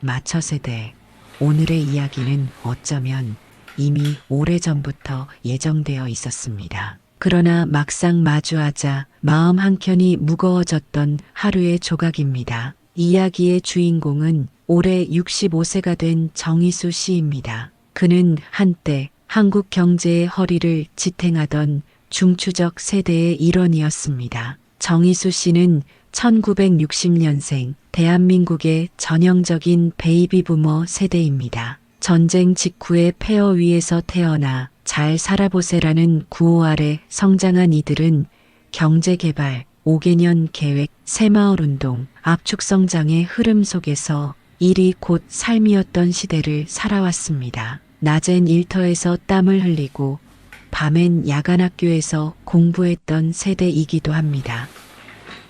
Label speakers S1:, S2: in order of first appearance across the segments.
S1: 마처 세대. 오늘의 이야기는 어쩌면 이미 오래전부터 예정되어 있었습니다. 그러나 막상 마주하자 마음 한켠이 무거워졌던 하루의 조각입니다. 이야기의 주인공은 올해 65세가 된 정희수 씨입니다. 그는 한때 한국 경제의 허리를 지탱하던 중추적 세대의 일원이었습니다. 정희수 씨는 1960년생 대한민국의 전형적인 베이비 부머 세대입니다. 전쟁 직후의 폐허 위에서 태어나 잘 살아보세라는 구호 아래 성장한 이들은 경제개발, 5개년 계획, 새마을운동, 압축성장의 흐름 속에서 일이 곧 삶이었던 시대를 살아왔습니다. 낮엔 일터에서 땀을 흘리고 밤엔 야간학교에서 공부했던 세대이기도 합니다.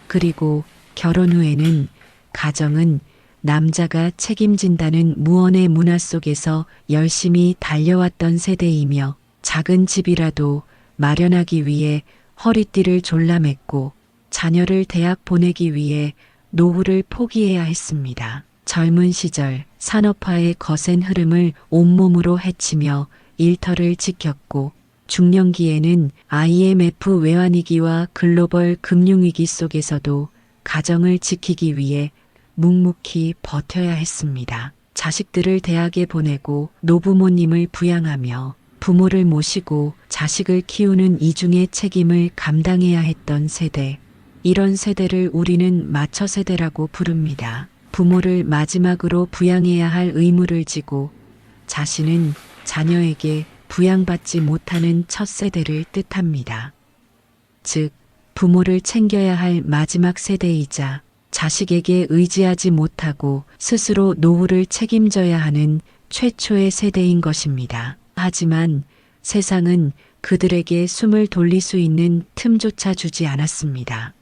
S1: 그리고 결혼 후에는 가정은 남자가 책임진다는 무언의 문화 속에서 열심히 달려왔던 세대이며 작은 집이라도 마련하기 위해 허리띠를 졸라맸고 자녀를 대학 보내기 위해 노후를 포기해야 했습니다. 젊은 시절 산업화의 거센 흐름을 온몸으로 헤치며 일터를 지켰고 중년기에는 IMF 외환위기와 글로벌 금융위기 속에서도 가정을 지키기 위해 묵묵히 버텨야 했습니다. 자식들을 대학에 보내고 노부모님을 부양하며 부모를 모시고 자식을 키우는 이중의 책임을 감당해야 했던 세대. 이런 세대를 우리는 마처 세대라고 부릅니다. 부모를 마지막으로 부양해야 할 의무를 지고 자신은 자녀에게 부양받지 못하는 첫 세대를 뜻합니다. 즉, 부모를 챙겨야 할 마지막 세대이자 자식에게 의지하지 못하고 스스로 노후를 책임져야 하는 최초의 세대인 것입니다. 하지만 세상은 그들에게 숨을 돌릴 수 있는 틈조차 주지 않았습니다.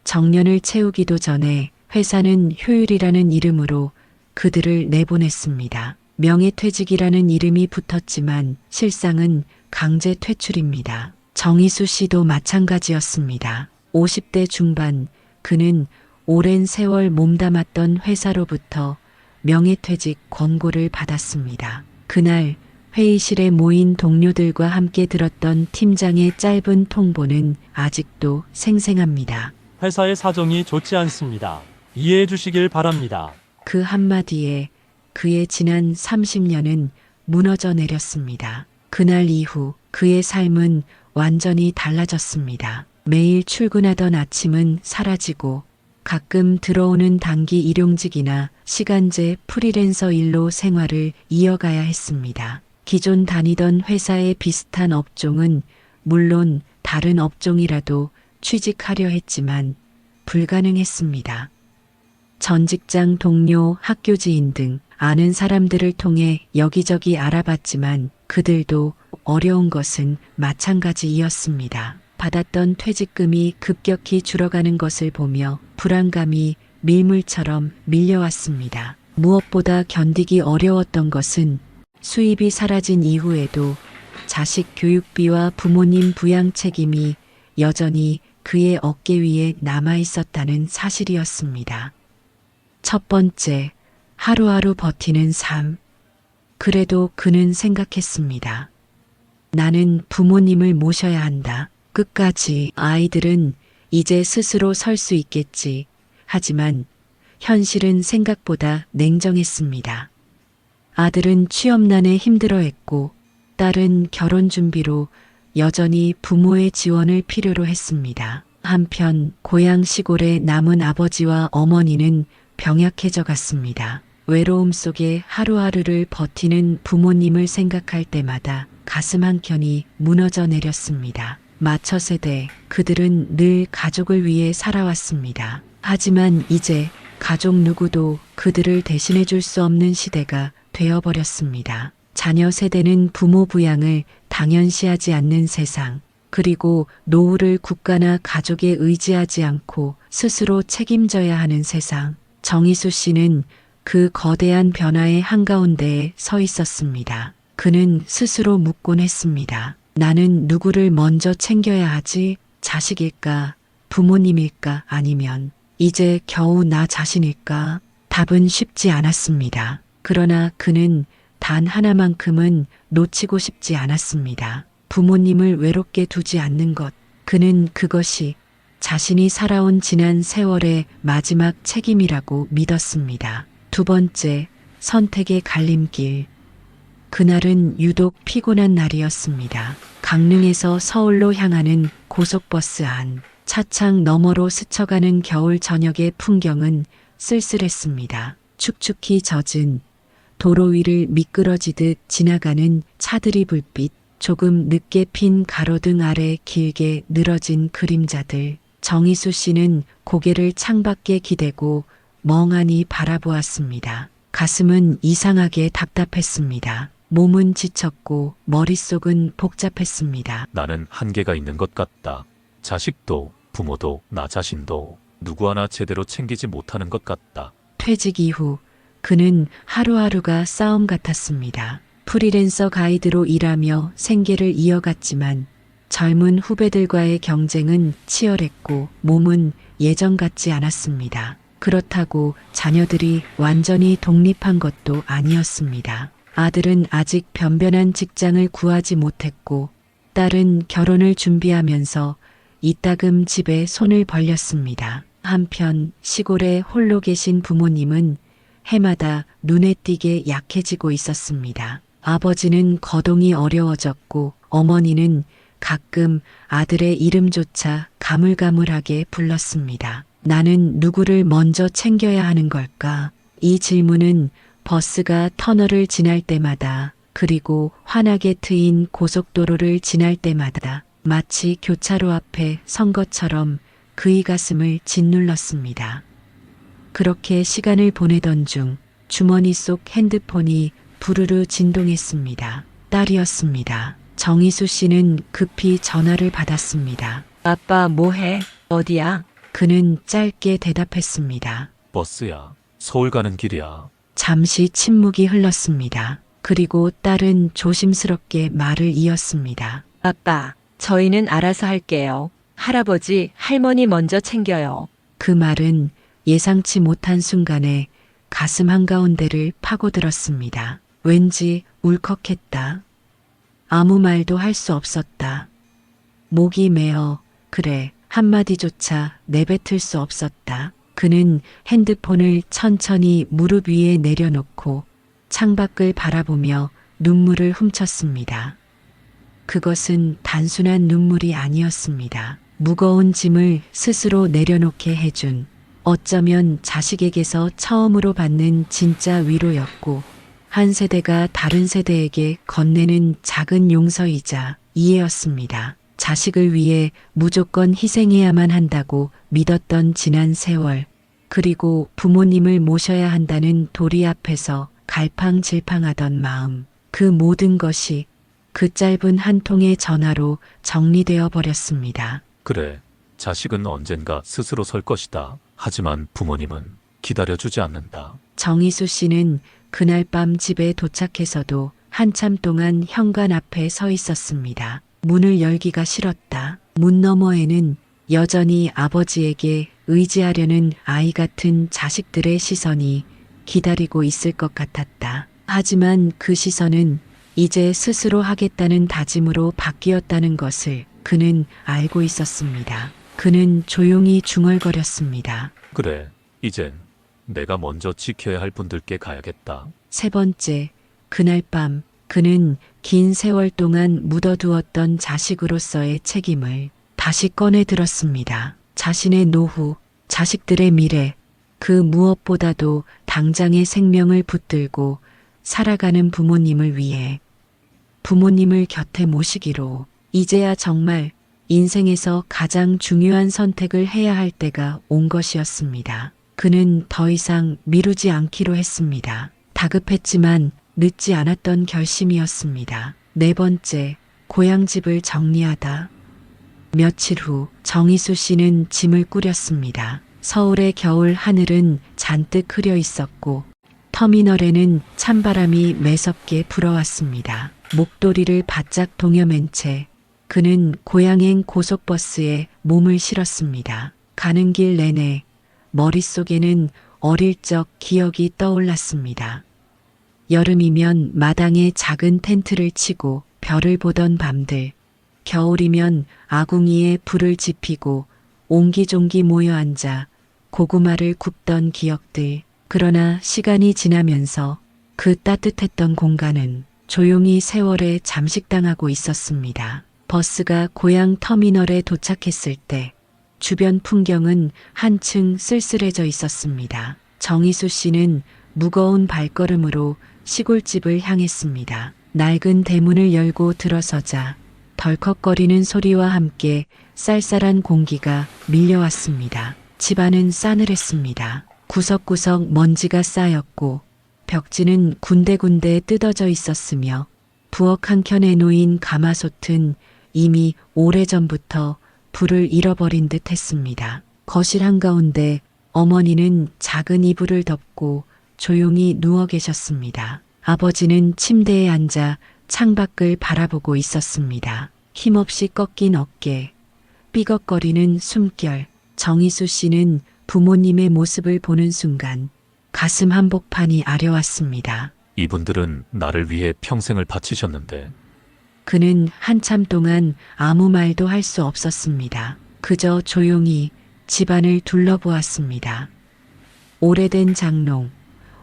S1: 정년을 채우기도 전에 회사는 효율이라는 이름으로 그들을 내보냈습니다. 명예퇴직이라는 이름이 붙었지만 실상은 강제 퇴출입니다. 정희수 씨도 마찬가지였습니다. 50대 중반 그는 오랜 세월 몸담았던 회사로부터 명예퇴직 권고를 받았습니다. 그날 회의실에 모인 동료들과 함께 들었던 팀장의 짧은 통보는 아직도 생생합니다.
S2: 회사의 사정이 좋지 않습니다. 이해해 주시길 바랍니다.
S1: 그 한마디에 그의 지난 30년은 무너져 내렸습니다. 그날 이후 그의 삶은 완전히 달라졌습니다. 매일 출근하던 아침은 사라지고 가끔 들어오는 단기 일용직이나 시간제 프리랜서 일로 생활을 이어가야 했습니다. 기존 다니던 회사의 비슷한 업종은 물론 다른 업종이라도 취직하려 했지만 불가능했습니다. 전 직장 동료, 학교 지인 등 아는 사람들을 통해 여기저기 알아봤지만 그들도 어려운 것은 마찬가지이었습니다. 받았던 퇴직금이 급격히 줄어가는 것을 보며 불안감이 밀물처럼 밀려왔습니다. 무엇보다 견디기 어려웠던 것은 수입이 사라진 이후에도 자식 교육비와 부모님 부양 책임이 여전히 그의 어깨 위에 남아 있었다는 사실이었습니다. 첫 번째, 하루하루 버티는 삶. 그래도 그는 생각했습니다. 나는 부모님을 모셔야 한다. 끝까지. 아이들은 이제 스스로 설 수 있겠지. 하지만 현실은 생각보다 냉정했습니다. 아들은 취업난에 힘들어했고 딸은 결혼 준비로 여전히 부모의 지원을 필요로 했습니다. 한편 고향 시골에 남은 아버지와 어머니는 병약해져 갔습니다. 외로움 속에 하루하루를 버티는 부모님을 생각할 때마다 가슴 한켠이 무너져 내렸습니다. 마처 세대, 그들은 늘 가족을 위해 살아왔습니다. 하지만 이제 가족 누구도 그들을 대신해 줄 수 없는 시대가 되어버렸습니다. 자녀 세대는 부모 부양을 당연시하지 않는 세상, 그리고 노후를 국가나 가족에 의지하지 않고 스스로 책임져야 하는 세상. 정희수 씨는 그 거대한 변화의 한가운데에 서 있었습니다. 그는 스스로 묻곤 했습니다. 나는 누구를 먼저 챙겨야 하지? 자식일까? 부모님일까? 아니면 이제 겨우 나 자신일까? 답은 쉽지 않았습니다. 그러나 그는 단 하나만큼은 놓치고 싶지 않았습니다. 부모님을 외롭게 두지 않는 것. 그는 그것이 자신이 살아온 지난 세월의 마지막 책임이라고 믿었습니다. 두 번째, 선택의 갈림길. 그날은 유독 피곤한 날이었습니다. 강릉에서 서울로 향하는 고속버스 안, 차창 너머로 스쳐가는 겨울 저녁의 풍경은 쓸쓸했습니다. 축축히 젖은 도로 위를 미끄러지듯 지나가는 차들이 불빛, 조금 늦게 핀 가로등 아래 길게 늘어진 그림자들. 정희수 씨는 고개를 창밖에 기대고 멍하니 바라보았습니다. 가슴은 이상하게 답답했습니다. 몸은 지쳤고 머릿속은 복잡했습니다.
S3: 나는 한계가 있는 것 같다. 자식도 부모도 나 자신도 누구 하나 제대로 챙기지 못하는 것 같다.
S1: 퇴직 이후 그는 하루하루가 싸움 같았습니다. 프리랜서 가이드로 일하며 생계를 이어갔지만 젊은 후배들과의 경쟁은 치열했고 몸은 예전 같지 않았습니다. 그렇다고 자녀들이 완전히 독립한 것도 아니었습니다. 아들은 아직 변변한 직장을 구하지 못했고 딸은 결혼을 준비하면서 이따금 집에 손을 벌렸습니다. 한편 시골에 홀로 계신 부모님은 해마다 눈에 띄게 약해지고 있었습니다. 아버지는 거동이 어려워졌고 어머니는 가끔 아들의 이름조차 가물가물하게 불렀습니다. 나는 누구를 먼저 챙겨야 하는 걸까? 이 질문은 버스가 터널을 지날 때마다 그리고 환하게 트인 고속도로를 지날 때마다 마치 교차로 앞에 선 것처럼 그의 가슴을 짓눌렀습니다. 그렇게 시간을 보내던 중 주머니 속 핸드폰이 부르르 진동했습니다. 딸이었습니다. 정희수 씨는 급히 전화를 받았습니다.
S4: 아빠 뭐해? 어디야?
S1: 그는 짧게 대답했습니다.
S3: 버스야. 서울 가는 길이야.
S1: 잠시 침묵이 흘렀습니다. 그리고 딸은 조심스럽게 말을 이었습니다.
S4: 아빠, 저희는 알아서 할게요. 할아버지, 할머니 먼저 챙겨요.
S1: 그 말은 예상치 못한 순간에 가슴 한가운데를 파고들었습니다. 왠지 울컥했다. 아무 말도 할 수 없었다. 목이 메어 그래 한마디조차 내뱉을 수 없었다. 그는 핸드폰을 천천히 무릎 위에 내려놓고 창밖을 바라보며 눈물을 훔쳤습니다. 그것은 단순한 눈물이 아니었습니다. 무거운 짐을 스스로 내려놓게 해준, 어쩌면 자식에게서 처음으로 받는 진짜 위로였고, 한 세대가 다른 세대에게 건네는 작은 용서이자 이해였습니다. 자식을 위해 무조건 희생해야만 한다고 믿었던 지난 세월, 그리고 부모님을 모셔야 한다는 도리 앞에서 갈팡질팡하던 마음, 그 모든 것이 그 짧은 한 통의 전화로 정리되어 버렸습니다.
S3: 그래. 자식은 언젠가 스스로 설 것이다. 하지만 부모님은 기다려주지 않는다.
S1: 정희수 씨는 그날 밤 집에 도착해서도 한참 동안 현관 앞에 서 있었습니다. 문을 열기가 싫었다. 문 너머에는 여전히 아버지에게 의지하려는 아이 같은 자식들의 시선이 기다리고 있을 것 같았다. 하지만 그 시선은 이제 스스로 하겠다는 다짐으로 바뀌었다는 것을 그는 알고 있었습니다. 그는 조용히 중얼거렸습니다.
S3: 그래. 이젠 내가 먼저 지켜야 할 분들께 가야겠다.
S1: 세 번째, 그날 밤 그는 긴 세월 동안 묻어두었던 자식으로서의 책임을 다시 꺼내 들었습니다. 자신의 노후, 자식들의 미래, 그 무엇보다도 당장의 생명을 붙들고 살아가는 부모님을 위해 부모님을 곁에 모시기로 이제야 정말 인생에서 가장 중요한 선택을 해야 할 때가 온 것이었습니다. 그는 더 이상 미루지 않기로 했습니다. 다급했지만 늦지 않았던 결심이었습니다. 네 번째, 고향집을 정리하다. 며칠 후 정희수 씨는 짐을 꾸렸습니다. 서울의 겨울 하늘은 잔뜩 흐려 있었고 터미널에는 찬바람이 매섭게 불어왔습니다. 목도리를 바짝 동여맨 채 그는 고향행 고속버스에 몸을 실었습니다. 가는 길 내내 머릿속에는 어릴 적 기억이 떠올랐습니다. 여름이면 마당에 작은 텐트를 치고 별을 보던 밤들, 겨울이면 아궁이에 불을 지피고 옹기종기 모여 앉아 고구마를 굽던 기억들. 그러나 시간이 지나면서 그 따뜻했던 공간은 조용히 세월에 잠식당하고 있었습니다. 버스가 고향 터미널에 도착했을 때 주변 풍경은 한층 쓸쓸해져 있었습니다. 정희수 씨는 무거운 발걸음으로 시골집을 향했습니다. 낡은 대문을 열고 들어서자 덜컥거리는 소리와 함께 쌀쌀한 공기가 밀려왔습니다. 집안은 싸늘했습니다. 구석구석 먼지가 쌓였고 벽지는 군데군데 뜯어져 있었으며 부엌 한켠에 놓인 가마솥은 이미 오래전부터 불을 잃어버린 듯 했습니다. 거실 한가운데 어머니는 작은 이불을 덮고 조용히 누워 계셨습니다. 아버지는 침대에 앉아 창밖을 바라보고 있었습니다. 힘없이 꺾인 어깨, 삐걱거리는 숨결. 정희수 씨는 부모님의 모습을 보는 순간 가슴 한복판이 아려왔습니다.
S3: 이분들은 나를 위해 평생을 바치셨는데
S1: 그는 한참 동안 아무 말도 할 수 없었습니다. 그저 조용히 집안을 둘러보았습니다. 오래된 장롱,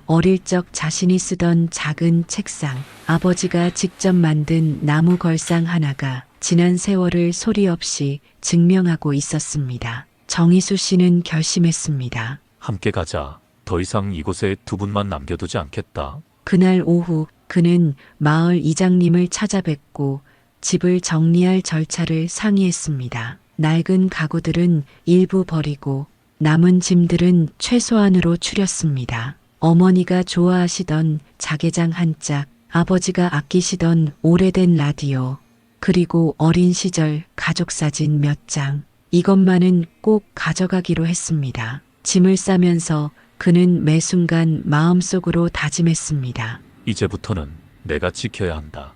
S1: 어릴 적 자신이 쓰던 작은 책상, 아버지가 직접 만든 나무 걸상 하나가 지난 세월을 소리 없이 증명하고 있었습니다. 정희수 씨는 결심했습니다.
S3: 함께 가자. 더 이상 이곳에 두 분만 남겨두지 않겠다.
S1: 그날 오후 그는 마을 이장님을 찾아뵙고 집을 정리할 절차를 상의했습니다. 낡은 가구들은 일부 버리고 남은 짐들은 최소한으로 추렸습니다. 어머니가 좋아하시던 자개장 한 짝, 아버지가 아끼시던 오래된 라디오, 그리고 어린 시절 가족사진 몇 장. 이것만은 꼭 가져가기로 했습니다. 짐을 싸면서 그는 매 순간 마음속으로 다짐했습니다.
S3: 이제부터는 내가 지켜야 한다.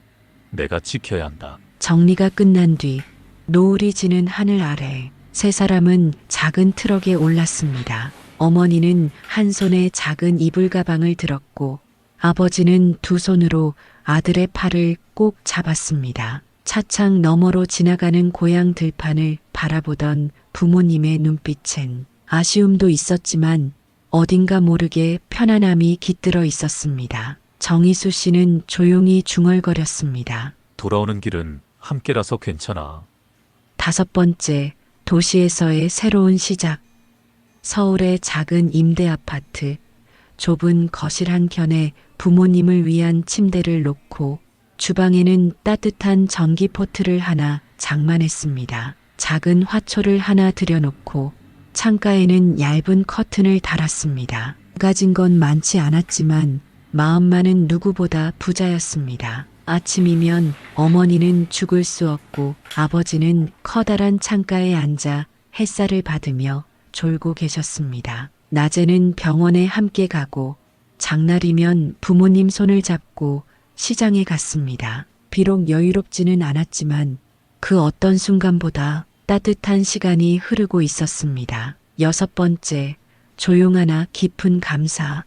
S3: 내가 지켜야 한다.
S1: 정리가 끝난 뒤 노을이 지는 하늘 아래 세 사람은 작은 트럭에 올랐습니다. 어머니는 한 손에 작은 이불 가방을 들었고 아버지는 두 손으로 아들의 팔을 꼭 잡았습니다. 차창 너머로 지나가는 고향 들판을 바라보던 부모님의 눈빛엔 아쉬움도 있었지만 어딘가 모르게 편안함이 깃들어 있었습니다. 정희수 씨는 조용히 중얼거렸습니다.
S3: 돌아오는 길은 함께라서 괜찮아.
S1: 5번째, 도시에서의 새로운 시작. 서울의 작은 임대 아파트, 좁은 거실 한켠에 부모님을 위한 침대를 놓고 주방에는 따뜻한 전기 포트를 하나 장만했습니다. 작은 화초를 하나 들여놓고 창가에는 얇은 커튼을 달았습니다. 가진 건 많지 않았지만 마음만은 누구보다 부자였습니다. 아침이면 어머니는 죽을 수 없고 아버지는 커다란 창가에 앉아 햇살을 받으며 졸고 계셨습니다. 낮에는 병원에 함께 가고 장날이면 부모님 손을 잡고 시장에 갔습니다. 비록 여유롭지는 않았지만 그 어떤 순간보다 따뜻한 시간이 흐르고 있었습니다. 6번째, 조용하나 깊은 감사.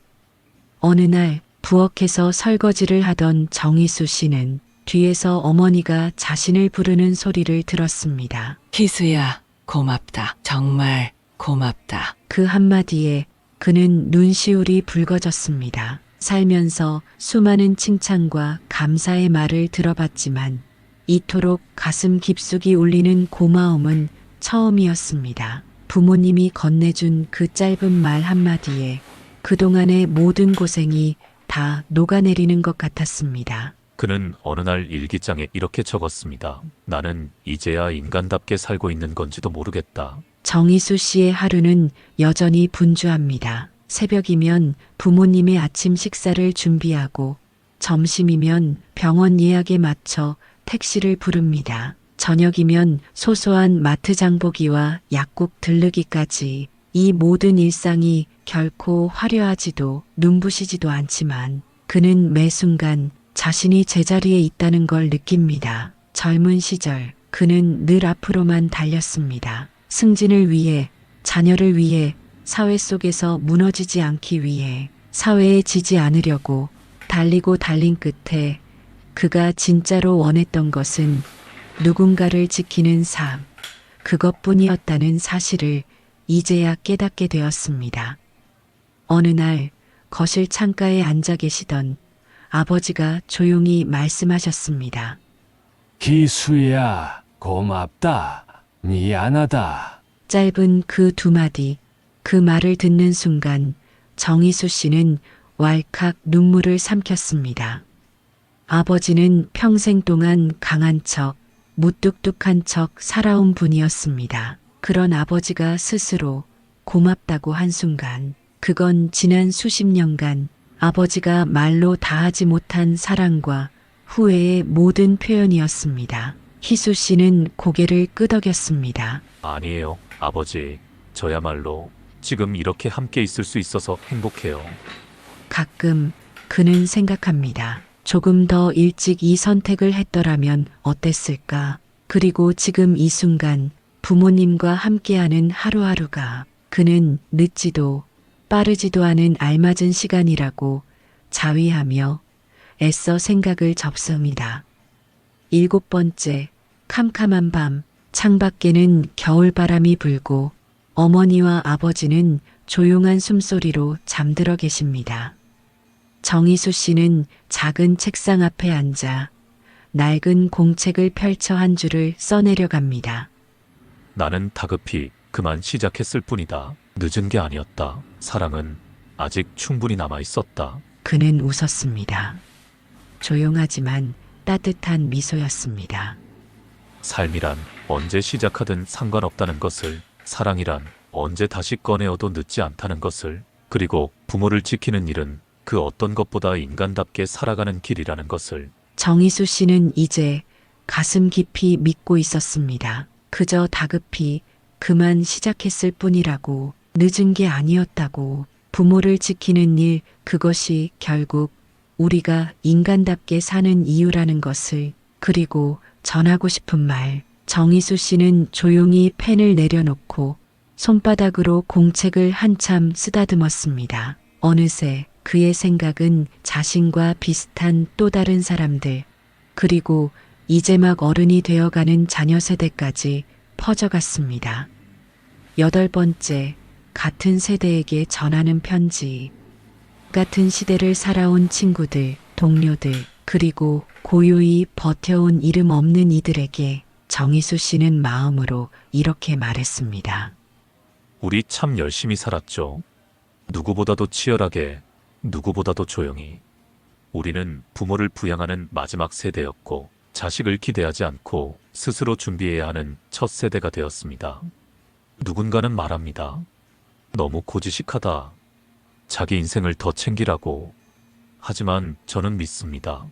S1: 어느 날 부엌에서 설거지를 하던 정희수 씨는 뒤에서 어머니가 자신을 부르는 소리를 들었습니다.
S5: 희수야, 고맙다. 정말 고맙다.
S1: 그 한마디에 그는 눈시울이 붉어졌습니다. 살면서 수많은 칭찬과 감사의 말을 들어봤지만 이토록 가슴 깊숙이 울리는 고마움은 처음이었습니다. 부모님이 건네준 그 짧은 말 한마디에 그동안의 모든 고생이 다 녹아내리는 것 같았습니다.
S3: 그는 어느 날 일기장에 이렇게 적었습니다. 나는 이제야 인간답게 살고 있는 건지도 모르겠다.
S1: 정희수 씨의 하루는 여전히 분주합니다. 새벽이면 부모님의 아침 식사를 준비하고 점심이면 병원 예약에 맞춰 택시를 부릅니다. 저녁이면 소소한 마트 장보기와 약국 들르기까지 이 모든 일상이 결코 화려하지도 눈부시지도 않지만 그는 매 순간 자신이 제자리에 있다는 걸 느낍니다. 젊은 시절 그는 늘 앞으로만 달렸습니다. 승진을 위해, 자녀를 위해, 사회 속에서 무너지지 않기 위해 사회에 지지 않으려고 달리고 달린 끝에 그가 진짜로 원했던 것은 누군가를 지키는 삶, 그것뿐이었다는 사실을 이제야 깨닫게 되었습니다. 어느 날 거실 창가에 앉아 계시던 아버지가 조용히 말씀하셨습니다.
S6: 기수야, 고맙다. 미안하다.
S1: 짧은 그 두 마디, 그 말을 듣는 순간 정희수 씨는 왈칵 눈물을 삼켰습니다. 아버지는 평생 동안 강한 척, 무뚝뚝한 척 살아온 분이었습니다. 그런 아버지가 스스로 고맙다고 한 순간, 그건 지난 수십 년간 아버지가 말로 다하지 못한 사랑과 후회의 모든 표현이었습니다. 희수 씨는 고개를 끄덕였습니다.
S3: 아니에요, 아버지. 저야말로 지금 이렇게 함께 있을 수 있어서 행복해요.
S1: 가끔 그는 생각합니다. 조금 더 일찍 이 선택을 했더라면 어땠을까? 그리고 지금 이 순간 부모님과 함께하는 하루하루가 그는 늦지도 빠르지도 않은 알맞은 시간이라고 자위하며 애써 생각을 접습니다. 7번째, 캄캄한 밤, 창밖에는 겨울바람이 불고 어머니와 아버지는 조용한 숨소리로 잠들어 계십니다. 정희수 씨는 작은 책상 앞에 앉아 낡은 공책을 펼쳐 한 줄을 써내려갑니다.
S3: 나는 다급히 그만 시작했을 뿐이다. 늦은 게 아니었다. 사랑은 아직 충분히 남아 있었다.
S1: 그는 웃었습니다. 조용하지만 따뜻한 미소였습니다.
S3: 삶이란 언제 시작하든 상관없다는 것을, 사랑이란 언제 다시 꺼내어도 늦지 않다는 것을, 그리고 부모를 지키는 일은 그 어떤 것보다 인간답게 살아가는 길이라는 것을.
S1: 정희수 씨는 이제 가슴 깊이 믿고 있었습니다. 그저 다급히 그만 시작했을 뿐이라고, 늦은 게 아니었다고, 부모를 지키는 일, 그것이 결국 우리가 인간답게 사는 이유라는 것을. 그리고 전하고 싶은 말. 정희수 씨는 조용히 펜을 내려놓고 손바닥으로 공책을 한참 쓰다듬었습니다. 어느새 그의 생각은 자신과 비슷한 또 다른 사람들, 그리고 이제 막 어른이 되어가는 자녀 세대까지 퍼져갔습니다. 8번째, 같은 세대에게 전하는 편지. 같은 시대를 살아온 친구들, 동료들, 그리고 고요히 버텨온 이름 없는 이들에게 정희수 씨는 마음으로 이렇게 말했습니다.
S3: 우리 참 열심히 살았죠. 누구보다도 치열하게, 누구보다도 조용히. 우리는 부모를 부양하는 마지막 세대였고, 자식을 기대하지 않고 스스로 준비해야 하는 첫 세대가 되었습니다. 누군가는 말합니다. 너무 고지식하다. 자기 인생을 더 챙기라고. 하지만 저는 믿습니다.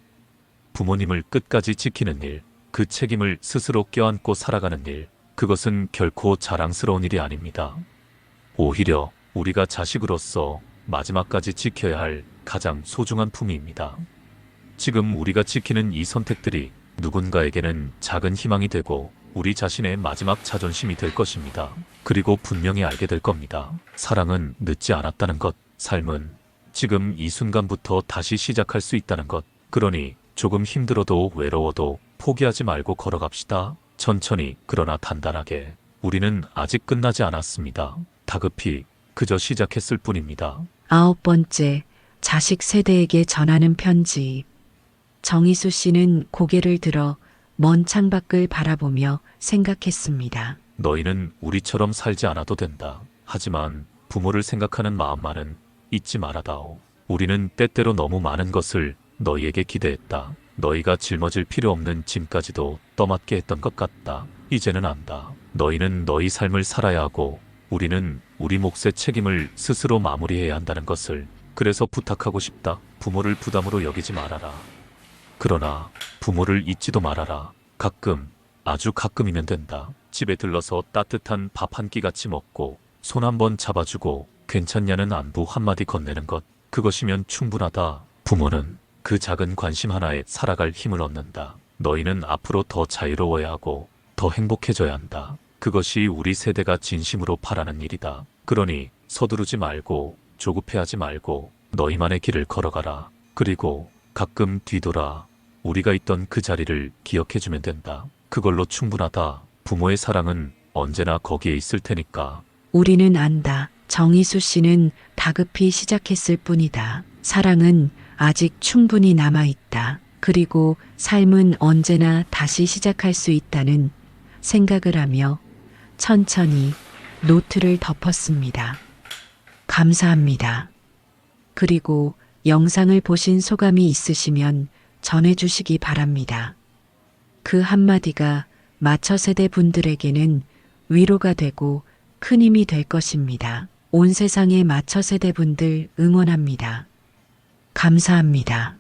S3: 부모님을 끝까지 지키는 일, 그 책임을 스스로 껴안고 살아가는 일, 그것은 결코 자랑스러운 일이 아닙니다. 오히려 우리가 자식으로서 마지막까지 지켜야 할 가장 소중한 품위입니다. 지금 우리가 지키는 이 선택들이 누군가에게는 작은 희망이 되고 우리 자신의 마지막 자존심이 될 것입니다. 그리고 분명히 알게 될 겁니다. 사랑은 늦지 않았다는 것, 삶은 지금 이 순간부터 다시 시작할 수 있다는 것. 그러니 조금 힘들어도 외로워도 포기하지 말고 걸어갑시다. 천천히 그러나 단단하게. 우리는 아직 끝나지 않았습니다. 다급히 그저 시작했을 뿐입니다.
S1: 9번째, 자식 세대에게 전하는 편지. 정희수 씨는 고개를 들어 먼 창밖을 바라보며 생각했습니다.
S3: 너희는 우리처럼 살지 않아도 된다. 하지만 부모를 생각하는 마음만은 잊지 말아다오. 우리는 때때로 너무 많은 것을 너희에게 기대했다. 너희가 짊어질 필요 없는 짐까지도 떠맡게 했던 것 같다. 이제는 안다. 너희는 너희 삶을 살아야 하고 우리는 우리 몫의 책임을 스스로 마무리해야 한다는 것을. 그래서 부탁하고 싶다. 부모를 부담으로 여기지 말아라. 그러나 부모를 잊지도 말아라. 가끔, 아주 가끔이면 된다. 집에 들러서 따뜻한 밥 한 끼 같이 먹고 손 한번 잡아주고 괜찮냐는 안부 한마디 건네는 것. 그것이면 충분하다. 부모는 그 작은 관심 하나에 살아갈 힘을 얻는다. 너희는 앞으로 더 자유로워야 하고 더 행복해져야 한다. 그것이 우리 세대가 진심으로 바라는 일이다. 그러니 서두르지 말고 조급해하지 말고 너희만의 길을 걸어가라. 그리고 가끔 뒤돌아 우리가 있던 그 자리를 기억해주면 된다. 그걸로 충분하다. 부모의 사랑은 언제나 거기에 있을 테니까.
S1: 우리는 안다. 정희수 씨는 다급히 시작했을 뿐이다. 사랑은 아직 충분히 남아있다. 그리고 삶은 언제나 다시 시작할 수 있다는 생각을 하며 천천히 노트를 덮었습니다. 감사합니다. 그리고 영상을 보신 소감이 있으시면 전해주시기 바랍니다. 그 한마디가 마처 세대 분들에게는 위로가 되고 큰 힘이 될 것입니다. 온 세상의 마처 세대 분들 응원합니다. 감사합니다.